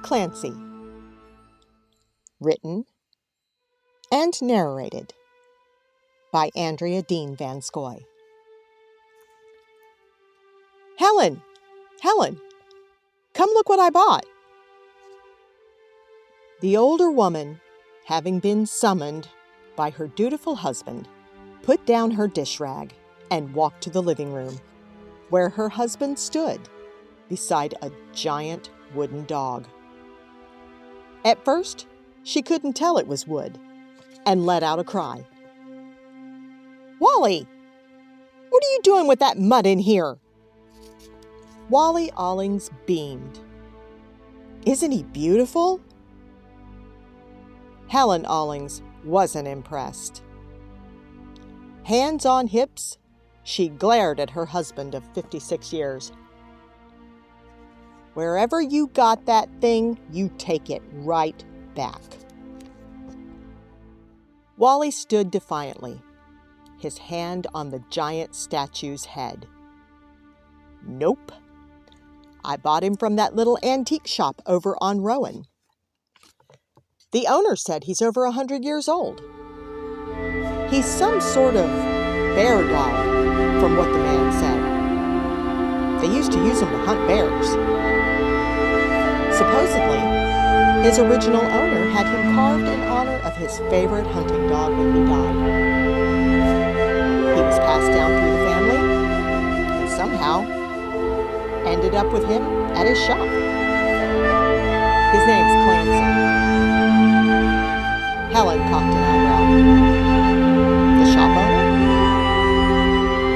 Clancy. Written and narrated by Andrea Dean Van Scoyoc. Helen! Helen! Come look what I bought! The older woman, having been summoned by her dutiful husband, put down her dish rag and walked to the living room, where her husband stood beside a giant wooden dog. At first, she couldn't tell it was wood, and let out a cry. "Wally! What are you doing with that mud in here?" Wally Allings beamed. "Isn't he beautiful?" Helen Allings wasn't impressed. Hands on hips, she glared at her husband of 56 years. "Wherever you got that thing, you take it right back." Wally stood defiantly, his hand on the giant statue's head. "Nope. I bought him from that little antique shop over on Rowan. The owner said he's over 100 years old. He's some sort of bear dog, from what the man said. They used to use him to hunt bears. Supposedly, his original owner had him carved in honor of his favorite hunting dog when he died. He was passed down through the family, and somehow ended up with him at his shop. His name's Clancy." Helen cocked an eyebrow. "The shop owner?"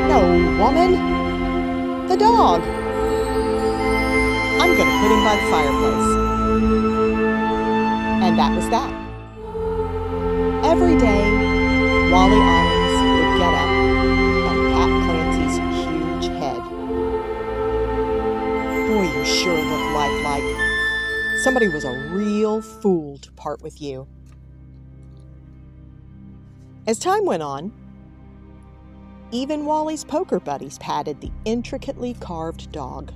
"No, woman. The dog. I'm going to put him by the fireplace." And that was that. Every day, Wally Allings would get up and pat Clancy's huge head. "Boy, you sure look lifelike. Somebody was a real fool to part with you." As time went on, even Wally's poker buddies patted the intricately carved dog.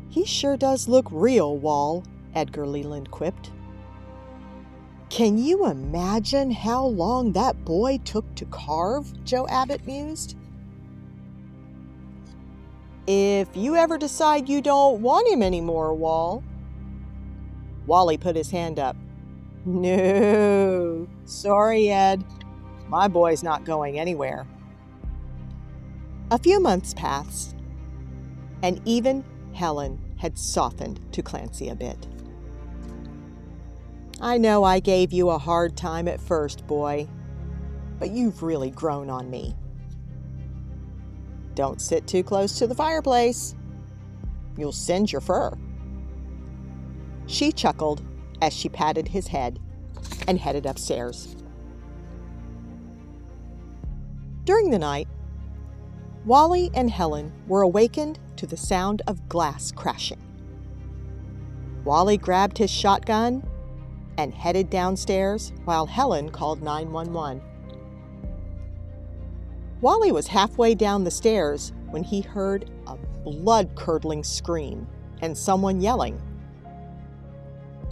"He sure does look real, Wall," Edgar Leland quipped. "Can you imagine how long that boy took to carve?" Joe Abbott mused. "If you ever decide you don't want him anymore, Wall." Wally put his hand up. "No, sorry, Ed. My boy's not going anywhere." A few months passed, and even Helen had softened to Clancy a bit. "I know I gave you a hard time at first, boy, but you've really grown on me. Don't sit too close to the fireplace. You'll singe your fur." She chuckled as she patted his head and headed upstairs. During the night, Wally and Helen were awakened to the sound of glass crashing. Wally grabbed his shotgun and headed downstairs while Helen called 911. Wally was halfway down the stairs when he heard a blood-curdling scream and someone yelling.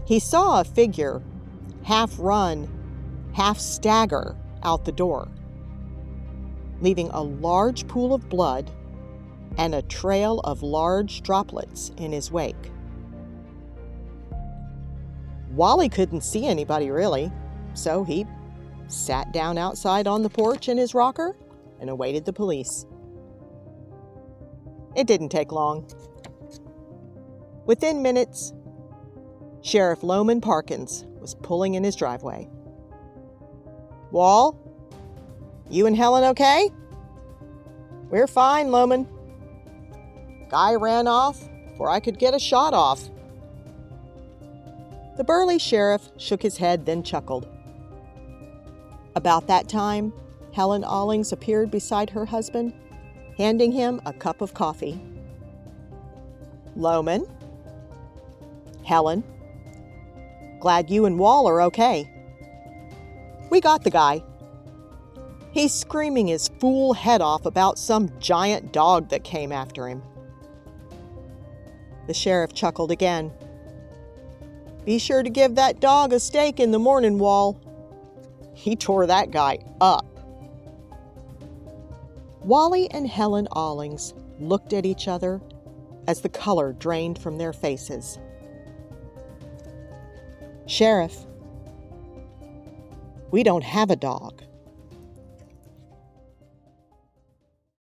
He saw a figure, half run, half stagger out the door, leaving a large pool of blood and a trail of large droplets in his wake. Wally couldn't see anybody really, so he sat down outside on the porch in his rocker and awaited the police. It didn't take long. Within minutes, Sheriff Loman Parkins was pulling in his driveway. "Wall, you and Helen okay?" "We're fine, Loman. Guy ran off before I could get a shot off." The burly sheriff shook his head, then chuckled. About that time, Helen Allings appeared beside her husband, handing him a cup of coffee. "Loman? Helen? Glad you and Wall are okay. We got the guy. He's screaming his fool head off about some giant dog that came after him." The sheriff chuckled again. Be sure to give that dog a steak in the morning, Wall. He tore that guy up. Wally and Helen Allings looked at each other as the color drained from their faces. Sheriff, we don't have a dog.